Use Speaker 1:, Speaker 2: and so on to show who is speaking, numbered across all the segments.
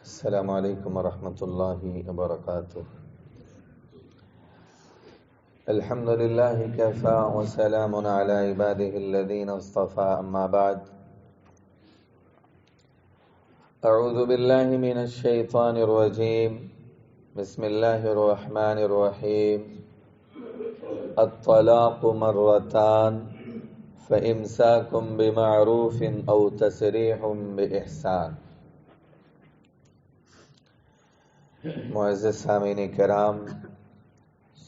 Speaker 1: السلام علیکم ورحمۃ اللہ وبرکاتہ۔ الحمد للہ کفی وسلام علی عباده الذین اصطفى، اما بعد، اعوذ باللہ من الشیطان الرجیم، بسم اللہ الرحمن الرحیم۔ الطلاق مرتان فامساک بمعروف او تسریح باحسان۔ معزز سامعین کرام،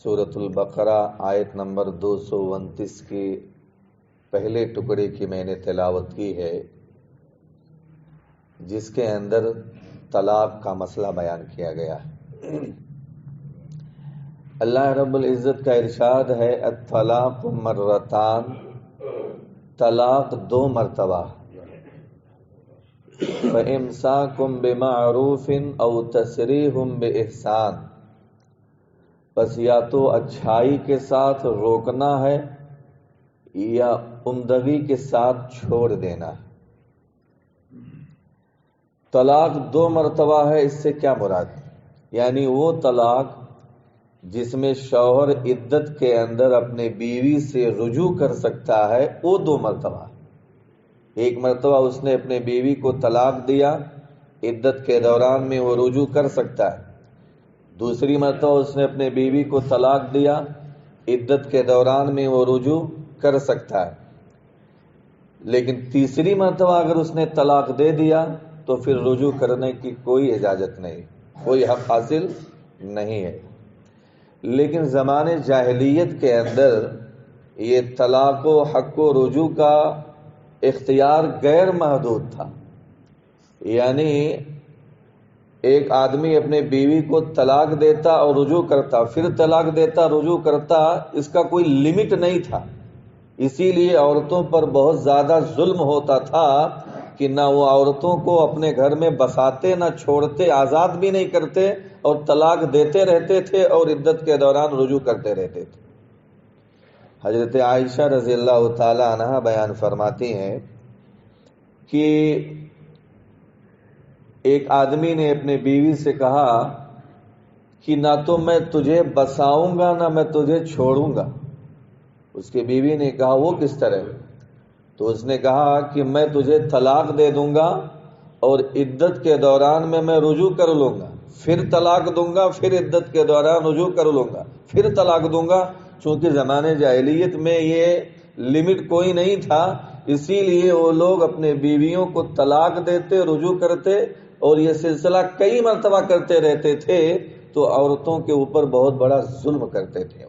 Speaker 1: سورۃ البقرہ آیت نمبر 229 کی پہلے ٹکڑے کی میں نے تلاوت کی ہے، جس کے اندر طلاق کا مسئلہ بیان کیا گیا ہے۔ اللہ رب العزت کا ارشاد ہے، الطلاق مرتان، طلاق 2 مرتبہ، فَإِمْسَاكُمْ بِمَعْرُوفٍ أَوْ تَسْرِيحٌ بِإِحْسَانٍ، بس یا تو اچھائی کے ساتھ روکنا ہے یا عمدگی کے ساتھ چھوڑ دینا ہے۔ طلاق 2 مرتبہ ہے، اس سے کیا مراد؟ یعنی وہ طلاق جس میں شوہر عدت کے اندر اپنے بیوی سے رجوع کر سکتا ہے، وہ 2 مرتبہ ہے۔ ایک مرتبہ اس نے اپنے بیوی کو طلاق دیا، عدت کے دوران میں وہ رجوع کر سکتا ہے۔ دوسری مرتبہ اس نے اپنے بیوی کو طلاق دیا، عدت کے دوران میں وہ رجوع کر سکتا ہے۔ لیکن تیسری مرتبہ اگر اس نے طلاق دے دیا تو پھر رجوع کرنے کی کوئی اجازت نہیں، کوئی حق حاصل نہیں ہے۔ لیکن زمانے جاہلیت کے اندر یہ طلاق و حق و رجوع کا اختیار غیر محدود تھا، یعنی ایک آدمی اپنے بیوی کو طلاق دیتا اور رجوع کرتا، پھر طلاق دیتا رجوع کرتا، اس کا کوئی لمٹ نہیں تھا۔ اسی لیے عورتوں پر بہت زیادہ ظلم ہوتا تھا کہ نہ وہ عورتوں کو اپنے گھر میں بساتے، نہ چھوڑتے، آزاد بھی نہیں کرتے، اور طلاق دیتے رہتے تھے اور عدت کے دوران رجوع کرتے رہتے تھے۔ حضرت عائشہ رضی اللہ تعالی عنہا بیان فرماتی ہیں کہ ایک آدمی نے اپنے بیوی سے کہا کہ نہ تو میں تجھے بساؤں گا نہ میں تجھے چھوڑوں گا۔ اس کی بیوی نے کہا وہ کس طرح؟ تو اس نے کہا کہ میں تجھے طلاق دے دوں گا اور عدت کے دوران میں رجوع کر لوں گا، پھر طلاق دوں گا، پھر عدت کے دوران رجوع کر لوں گا، پھر طلاق دوں گا۔ چونکہ زمانے جاہلیت میں یہ لمٹ کوئی نہیں تھا، اسی لیے وہ لوگ اپنے بیویوں کو طلاق دیتے، رجوع کرتے، اور یہ سلسلہ کئی مرتبہ کرتے رہتے تھے، تو عورتوں کے اوپر بہت بڑا ظلم کرتے تھے،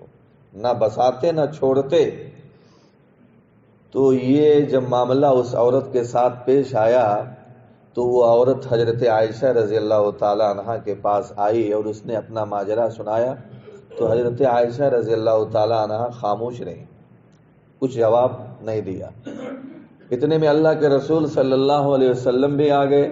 Speaker 1: نہ بساتے نہ چھوڑتے۔ تو یہ جب معاملہ اس عورت کے ساتھ پیش آیا تو وہ عورت حضرت عائشہ رضی اللہ تعالی عنہا کے پاس آئی اور اس نے اپنا ماجرا سنایا، تو حضرت عائشہ رضی اللہ تعالی عنہا خاموش رہی، کچھ جواب نہیں دیا۔ اتنے میں اللہ کے رسول صلی اللہ علیہ وسلم بھی آ گئے،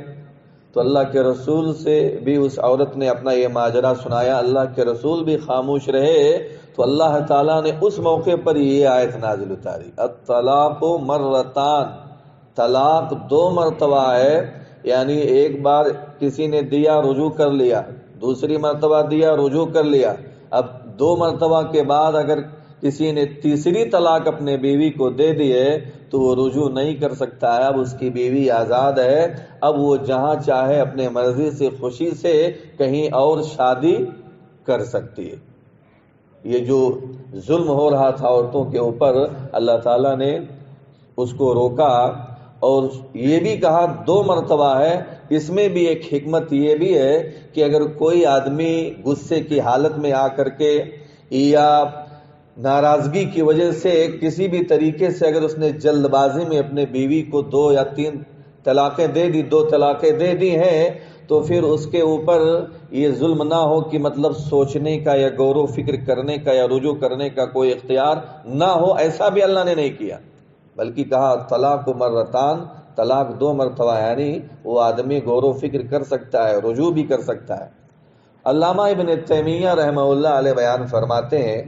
Speaker 1: تو اللہ کے رسول سے بھی اس عورت نے اپنا یہ ماجرا سنایا، اللہ کے رسول بھی خاموش رہے، تو اللہ تعالیٰ نے اس موقع پر یہ آیت نازل اتاری، الطلاق مرتان، طلاق 2 مرتبہ ہے، یعنی ایک بار کسی نے دیا رجوع کر لیا، دوسری مرتبہ دیا رجوع کر لیا، اب 2 مرتبہ کے بعد اگر کسی نے تیسری طلاق اپنے بیوی کو دے دیے تو وہ رجوع نہیں کر سکتا ہے، اب اس کی بیوی آزاد ہے، اب وہ جہاں چاہے اپنے مرضی سے خوشی سے کہیں اور شادی کر سکتی ہے۔ یہ جو ظلم ہو رہا تھا عورتوں کے اوپر، اللہ تعالیٰ نے اس کو روکا، اور یہ بھی کہا 2 مرتبہ ہے۔ اس میں بھی ایک حکمت یہ بھی ہے کہ اگر کوئی آدمی غصے کی حالت میں آ کر کے یا ناراضگی کی وجہ سے کسی بھی طریقے سے اگر اس نے جلد بازی میں اپنے بیوی کو 2 یا 3 طلاقیں دے دی، 2 طلاقیں دے دی ہیں، تو پھر اس کے اوپر یہ ظلم نہ ہو کہ مطلب سوچنے کا یا غور و فکر کرنے کا یا رجوع کرنے کا کوئی اختیار نہ ہو، ایسا بھی اللہ نے نہیں کیا، بلکہ کہا طلاق مرتان، طلاق 2 مرتبہ، یعنی وہ آدمی غور و فکر کر سکتا ہے، رجوع بھی کر سکتا ہے۔ علامہ ابن تیمیہ رحمہ اللہ علیہ بیان فرماتے ہیں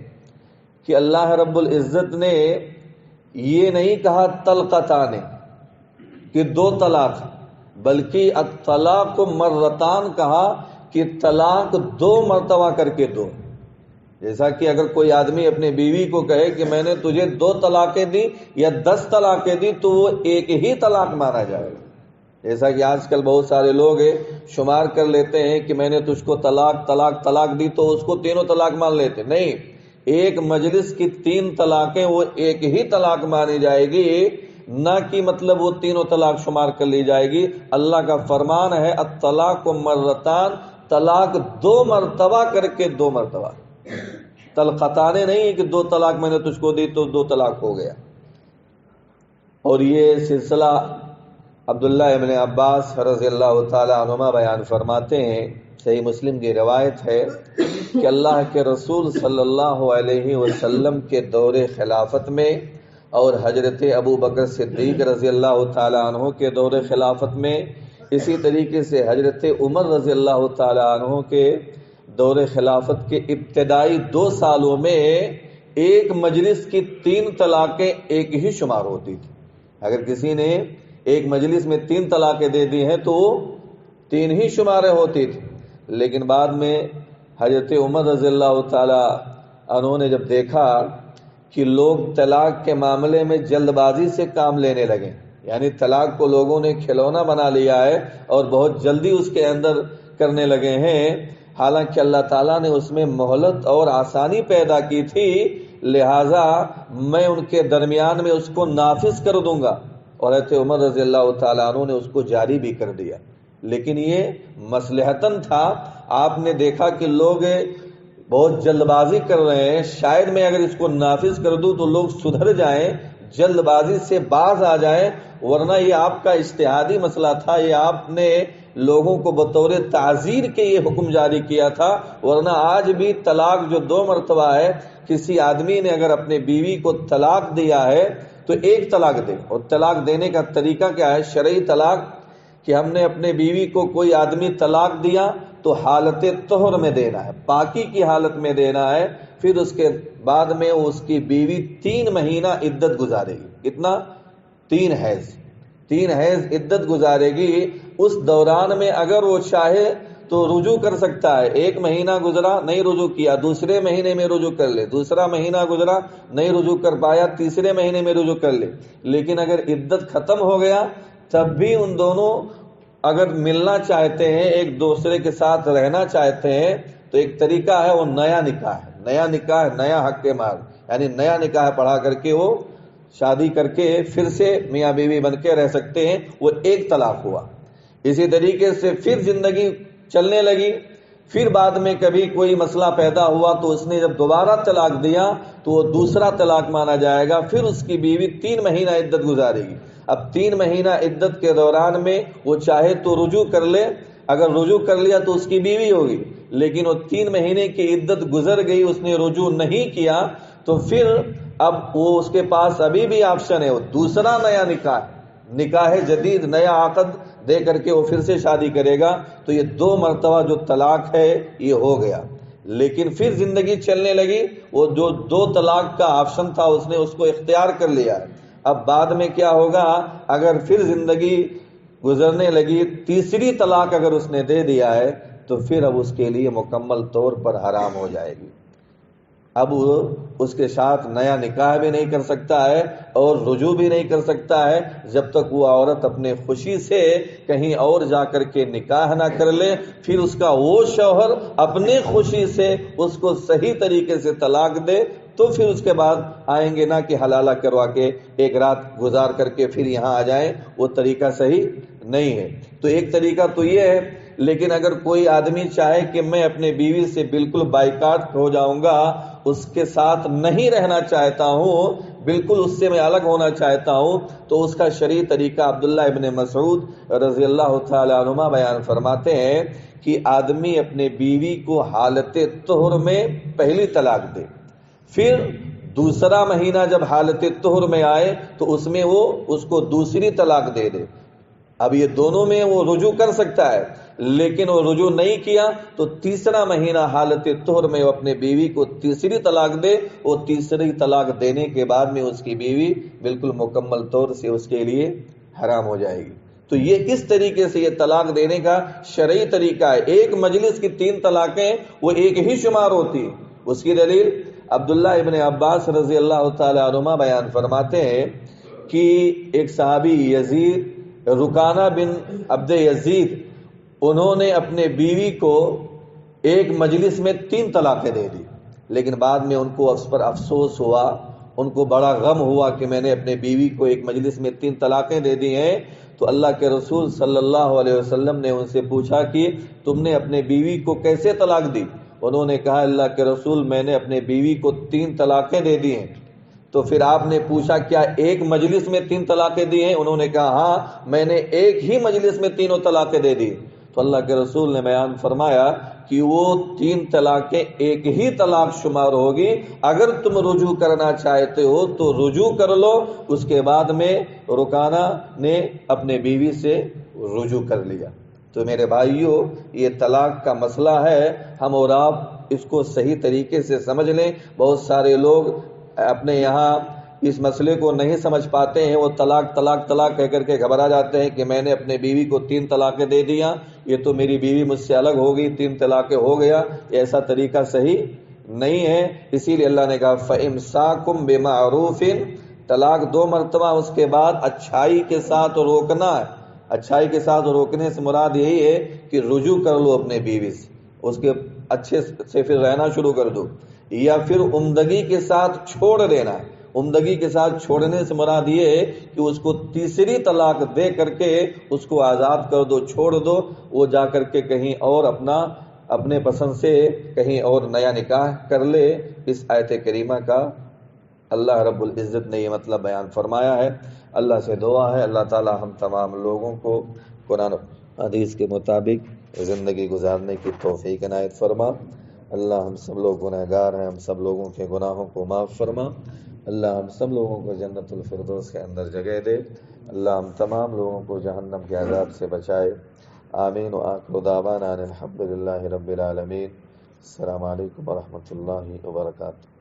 Speaker 1: کہ اللہ رب العزت نے یہ نہیں کہا طلقتان کہ 2 طلاق، بلکہ الطلاق مرتان کہا کہ طلاق 2 مرتبہ کر کے دو. جیسا کہ اگر کوئی آدمی اپنے بیوی کو کہے کہ میں نے تجھے 2 طلاقیں دی یا 10 طلاقیں دی تو وہ ایک ہی طلاق مانا جائے گا. جیسا کہ آج کل بہت سارے لوگ شمار کر لیتے ہیں کہ میں نے تجھ کو طلاق دی تو اس کو تینوں طلاق مان لیتے. نہیں، ایک مجلس کی 3 طلاقیں وہ ایک ہی طلاق مانی جائے گی، نہ کہ مطلب وہ تینوں طلاق شمار کر لی جائے گی. اللہ کا فرمان ہے الطلاق مرتان، طلاق 2 مرتبہ کر کے 2 مرتبہ. طلقتانے نہیں کہ 2 طلاق میں نے تجھ کو دی تو 2 طلاق ہو گیا. اور یہ سلسلہ عبداللہ ابن عباس رضی اللہ تعالی عنہما بیان فرماتے ہیں، صحیح مسلم کی روایت ہے کہ اللہ کے رسول صلی اللہ علیہ وسلم کے دور خلافت میں اور حضرت ابو بکر صدیق رضی اللہ تعالی عنہ کے دور خلافت میں، اسی طریقے سے حضرت عمر رضی اللہ تعالی عنہ کے دور خلافت کے ابتدائی 2 سالوں میں ایک مجلس کی 3 طلاقیں ایک ہی شمار ہوتی تھی. اگر کسی نے ایک مجلس میں 3 طلاقیں دے دی ہیں تو 3 ہی شماریں ہوتی تھی. لیکن بعد میں حضرت عمر رضی اللہ تعالی عنہ نے جب دیکھا کہ لوگ طلاق کے معاملے میں جلد بازی سے کام لینے لگے، یعنی طلاق کو لوگوں نے کھلونا بنا لیا ہے اور بہت جلدی اس کے اندر کرنے لگے ہیں، حالانکہ اللہ تعالیٰ نے اس میں مہلت اور آسانی پیدا کی تھی، لہٰذا میں ان کے درمیان میں اس کو نافذ کر دوں گا. اور حضرت عمر رضی اللہ تعالیٰ عنہ نے اس کو جاری بھی کر دیا. لیکن یہ مصلحتاً تھا. آپ نے دیکھا کہ لوگ بہت جلد بازی کر رہے ہیں، شاید میں اگر اس کو نافذ کر دوں تو لوگ سدھر جائیں، جلد بازی سے باز آ جائیں، ورنہ یہ آپ کا اجتہادی مسئلہ تھا، یہ آپ نے لوگوں کو بطور تعزیر کے یہ حکم جاری کیا تھا. ورنہ آج بھی طلاق جو 2 مرتبہ ہے، کسی آدمی نے اگر اپنے بیوی کو طلاق دیا ہے تو 1 طلاق دے. اور طلاق دینے کا طریقہ کیا ہے؟ شرعی طلاق کہ ہم نے اپنے بیوی کو کوئی آدمی طلاق دیا تو حالت طہر میں دینا ہے، پاکی کی حالت میں دینا ہے. پھر اس کے بعد میں اس کی بیوی 3 مہینہ عدت گزارے گی. کتنا؟ 3 حیض عدت گزارے گی. اس دوران میں اگر وہ چاہے تو رجوع کر سکتا ہے. 1 مہینہ گزرا نہیں رجوع کیا، دوسرے مہینے میں رجوع کر لے. دوسرا مہینہ گزرا نہیں رجوع کر پایا، تیسرے مہینے میں رجوع کر لے. لیکن اگر عدت ختم ہو گیا تب بھی ان دونوں اگر ملنا چاہتے ہیں، ایک دوسرے کے ساتھ رہنا چاہتے ہیں، تو ایک طریقہ ہے وہ نیا نکاح ہے. نیا حق کے مال، یعنی نیا نکاح پڑھا کر کے وہ شادی کر کے پھر سے میاں بیوی بن کے رہ سکتے ہیں. وہ 1 طلاق ہوا. اسی طریقے سے پھر زندگی چلنے لگی. پھر بعد میں کبھی کوئی مسئلہ پیدا ہوا تو اس نے جب دوبارہ طلاق دیا تو وہ دوسرا طلاق مانا جائے گا. پھر اس کی بیوی 3 مہینہ عدت گزارے گی. اب 3 مہینہ عدت کے دوران میں وہ چاہے تو رجوع کر لے، اگر رجوع کر لیا تو اس کی بیوی ہوگی. لیکن وہ 3 مہینے کی عدت گزر گئی، اس نے رجوع نہیں کیا، تو پھر اب وہ اس کے پاس ابھی بھی آپشن ہے، وہ دوسرا نیا نکاح جدید، نیا عقد دے کر کے وہ پھر سے شادی کرے گا. تو یہ 2 مرتبہ جو طلاق ہے یہ ہو گیا. لیکن پھر زندگی چلنے لگی، وہ جو 2 طلاق کا آپشن تھا اس نے اس کو اختیار کر لیا. اب بعد میں کیا ہوگا؟ اگر پھر زندگی گزرنے لگی، تیسری طلاق اگر اس نے دے دیا ہے تو پھر اب اس کے لیے مکمل طور پر حرام ہو جائے گی. اب اس کے ساتھ نیا نکاح بھی نہیں کر سکتا ہے اور رجوع بھی نہیں کر سکتا ہے جب تک وہ عورت اپنے خوشی سے کہیں اور جا کر کے نکاح نہ کر لے. پھر اس کا وہ شوہر اپنے خوشی سے اس کو صحیح طریقے سے طلاق دے تو پھر اس کے بعد آئیں گے، نہ کہ حلالہ کروا کے 1 رات گزار کر کے پھر یہاں آ جائیں. وہ طریقہ صحیح نہیں ہے. تو ایک طریقہ تو یہ ہے. لیکن اگر کوئی آدمی چاہے کہ میں اپنے بیوی سے بالکل بائیکاٹ ہو جاؤں گا، اس کے ساتھ نہیں رہنا چاہتا ہوں، بالکل اس سے میں الگ ہونا چاہتا ہوں، تو اس کا شرعی طریقہ عبداللہ ابن مسعود رضی اللہ تعالی عنہما بیان فرماتے ہیں کہ آدمی اپنے بیوی کو حالت طہر میں پہلی طلاق دے، پھر دوسرا مہینہ جب حالت طہر میں آئے تو اس میں وہ اس کو دوسری طلاق دے دے. اب یہ دونوں میں وہ رجوع کر سکتا ہے، لیکن وہ رجوع نہیں کیا تو تیسرا مہینہ حالت طہر میں وہ اپنے بیوی کو تیسری طلاق دے. وہ تیسری طلاق دینے کے بعد میں اس کی بیوی بالکل مکمل طور سے اس کے لیے حرام ہو جائے گی. تو یہ کس طریقے سے یہ طلاق دینے کا شرعی طریقہ ہے. ایک مجلس کی 3 طلاقیں وہ ایک ہی شمار ہوتی. اس کی دلیل عبداللہ ابن عباس رضی اللہ تعالی عنہما بیان فرماتے ہیں کہ ایک صحابی یزید رکانہ بن عبد یزید، انہوں نے اپنے بیوی کو ایک مجلس میں 3 طلاقیں دے دی، لیکن بعد میں ان کو اس پر افسوس ہوا، ان کو بڑا غم ہوا کہ میں نے اپنے بیوی کو ایک مجلس میں 3 طلاقیں دے دی ہیں. تو اللہ کے رسول صلی اللہ علیہ وسلم نے ان سے پوچھا کہ تم نے اپنے بیوی کو کیسے طلاق دی؟ انہوں نے کہا اللہ کے رسول میں نے اپنے بیوی کو 3 طلاقیں دے دی ہیں. تو پھر آپ نے پوچھا کیا ایک مجلس میں 3 طلاقیں دی ہیں؟ انہوں نے کہا ہاں میں نے ایک ہی مجلس میں 3 طلاقیں دے دی. تو اللہ کے رسول نے بیان فرمایا کہ وہ 3 طلاقیں ایک ہی طلاق شمار ہوگی. اگر تم رجوع کرنا چاہتے ہو تو رجوع کر لو. اس کے بعد میں رکانہ نے اپنے بیوی سے رجوع کر لیا. تو میرے بھائیوں، یہ طلاق کا مسئلہ ہے، ہم اور آپ اس کو صحیح طریقے سے سمجھ لیں. بہت سارے لوگ اپنے یہاں اس مسئلے کو نہیں سمجھ پاتے ہیں، وہ طلاق طلاق طلاق کہہ کر کے گھبرا جاتے ہیں کہ میں نے اپنے بیوی کو 3 طلاقیں دے دیا، یہ تو میری بیوی مجھ سے الگ ہو گئی، 3 طلاقیں ہو گیا. ایسا طریقہ صحیح نہیں ہے. اسی لیے اللہ نے کہا فَإِمْسَاكُمْ بِمَعْرُوفٍ، طلاق 2 مرتبہ، اس کے بعد اچھائی کے ساتھ روکنا ہے. اچھائی کے ساتھ روکنے سے مراد یہی ہے کہ رجوع کر لو اپنے بیوی سے، اس کے اچھے سے پھر رہنا شروع کر دو، یا پھر عمدگی کے ساتھ چھوڑ دینا. عمدگی کے ساتھ چھوڑنے سے مراد یہ ہے کہ اس کو تیسری طلاق دے کر کے اس کو آزاد کر دو، چھوڑ دو، وہ جا کر کے کہیں اور اپنے پسند سے کہیں اور نیا نکاح کر لے. اس آیت کریمہ کا اللہ رب العزت نے یہ مطلب بیان فرمایا ہے. اللہ سے دعا ہے اللہ تعالی ہم تمام لوگوں کو قرآن حدیث کے مطابق زندگی گزارنے کی توفیق عنایت فرما. اللہ ہم سب لوگ گنہگار ہیں، ہم سب لوگوں کے گناہوں کو معاف فرما. اللہ ہم سب لوگوں کو جنت الفردوس کے اندر جگہ دے. اللہ ہم تمام لوگوں کو جہنم کے عذاب سے بچائے. آمین. وآخر دعوانا ان الحمد للہ رب العالمین. السلام علیکم ورحمۃ اللہ وبرکاتہ.